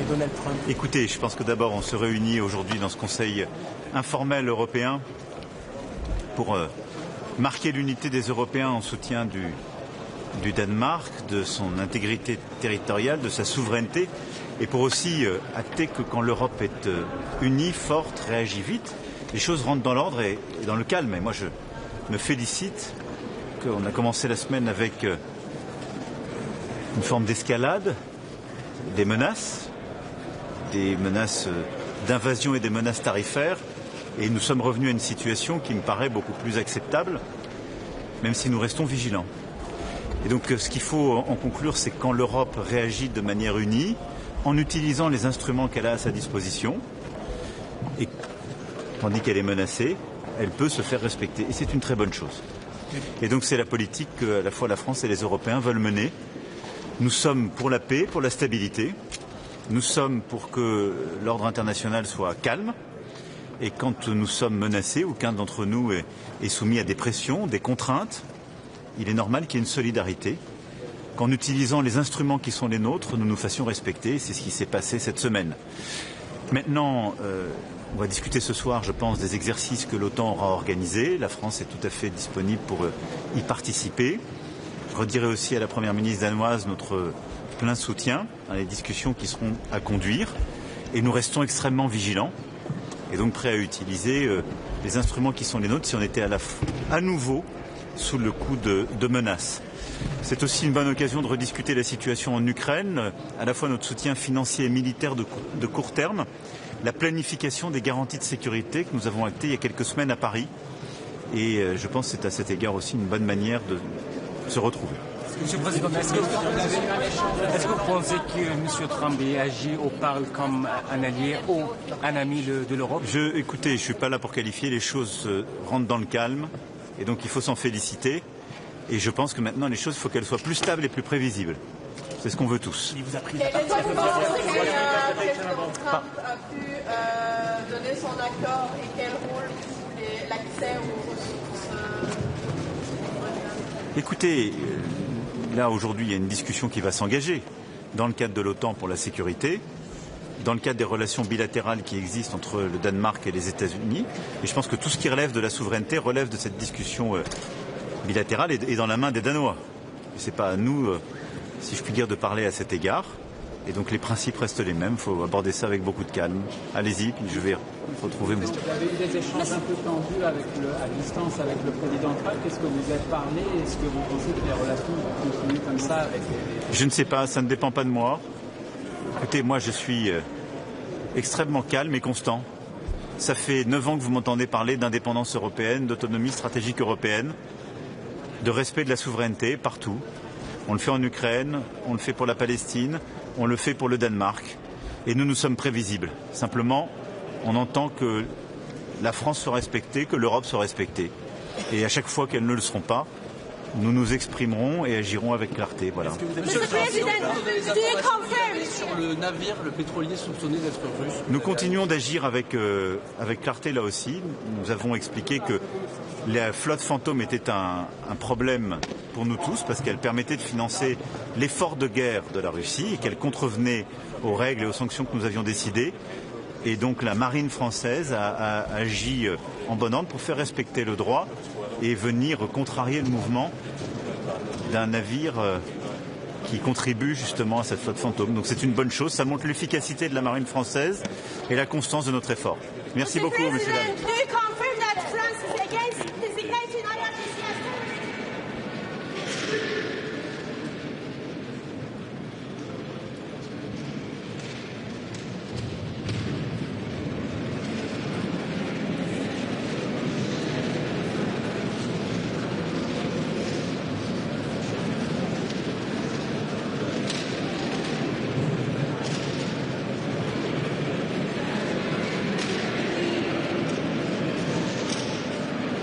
et Donald Trump? Écoutez, je pense que d'abord on se réunit aujourd'hui dans ce Conseil informel européen pour marquer l'unité des Européens en soutien du Danemark, de son intégrité territoriale, de sa souveraineté, et pour aussi acter que quand l'Europe est unie, forte, réagit vite, les choses rentrent dans l'ordre et dans le calme. Et moi je me félicite qu'on a commencé la semaine avec une forme d'escalade, des menaces d'invasion et des menaces tarifaires, et nous sommes revenus à une situation qui me paraît beaucoup plus acceptable, même si nous restons vigilants. Et donc ce qu'il faut en conclure, c'est que quand l'Europe réagit de manière unie, en utilisant les instruments qu'elle a à sa disposition, et tandis qu'elle est menacée, elle peut se faire respecter. Et c'est une très bonne chose. Et donc c'est la politique que à la fois la France et les Européens veulent mener. Nous sommes pour la paix, pour la stabilité. Nous sommes pour que l'ordre international soit calme. Et quand nous sommes menacés, ou qu'un d'entre nous est soumis à des pressions, des contraintes, il est normal qu'il y ait une solidarité. Qu'en utilisant les instruments qui sont les nôtres, nous nous fassions respecter. C'est ce qui s'est passé cette semaine. Maintenant, on va discuter ce soir, je pense, des exercices que l'OTAN aura organisés. La France est tout à fait disponible pour y participer. Je redirai aussi à la Première ministre danoise notre plein soutien dans les discussions qui seront à conduire. Et nous restons extrêmement vigilants et donc prêts à utiliser les instruments qui sont les nôtres si on était à nouveau sous le coup de menaces. C'est aussi une bonne occasion de rediscuter la situation en Ukraine, à la fois notre soutien financier et militaire de court terme, la planification des garanties de sécurité que nous avons actées il y a quelques semaines à Paris. Et je pense que c'est à cet égard aussi une bonne manière de se retrouver. Monsieur le Président, est-ce que vous pensez que M. Trump agit ou parle comme un allié ou un ami de l'Europe? Écoutez, je ne suis pas là pour qualifier, les choses rentrent dans le calme et donc il faut s'en féliciter. Et je pense que maintenant les choses, il faut qu'elles soient plus stables et plus prévisibles. C'est ce qu'on veut tous. Il vous a pris la parole. Est-ce que le président Trump a pu donner son accord et quel rôle joue l'accès aux ressources? Écoutez, là aujourd'hui il y a une discussion qui va s'engager dans le cadre de l'OTAN pour la sécurité, dans le cadre des relations bilatérales qui existent entre le Danemark et les États-Unis. Et je pense que tout ce qui relève de la souveraineté relève de cette discussion bilatérale et dans la main des Danois. Ce n'est pas à nous, si je puis dire, de parler à cet égard. Et donc les principes restent les mêmes, il faut aborder ça avec beaucoup de calme. Allez-y, je vais retrouver mon... Vous avez eu des échanges un peu tendus à distance avec le président Trump. Qu'est-ce que vous êtes parlé? Est-ce que vous pensez que les relations vont continuer comme ça avec les... Je ne sais pas, ça ne dépend pas de moi. Écoutez, moi je suis extrêmement calme et constant. Ça fait 9 ans que vous m'entendez parler d'indépendance européenne, d'autonomie stratégique européenne, de respect de la souveraineté partout. On le fait en Ukraine, on le fait pour la Palestine, on le fait pour le Danemark. Et nous sommes prévisibles. Simplement, on entend que la France soit respectée, que l'Europe soit respectée. Et à chaque fois qu'elles ne le seront pas, nous nous exprimerons et agirons avec clarté. Voilà. Monsieur le Président, sur le navire, le pétrolier soupçonné d'être russe? Nous continuons d'agir avec clarté là aussi. Nous avons expliqué que la flotte fantôme était un problème pour nous tous parce qu'elle permettait de financer l'effort de guerre de la Russie et qu'elle contrevenait aux règles et aux sanctions que nous avions décidées. Et donc la marine française a agi en bon ordre pour faire respecter le droit et venir contrarier le mouvement d'un navire qui contribue justement à cette flotte fantôme. Donc c'est une bonne chose, ça montre l'efficacité de la marine française et la constance de notre effort. Merci beaucoup, monsieur Dalle.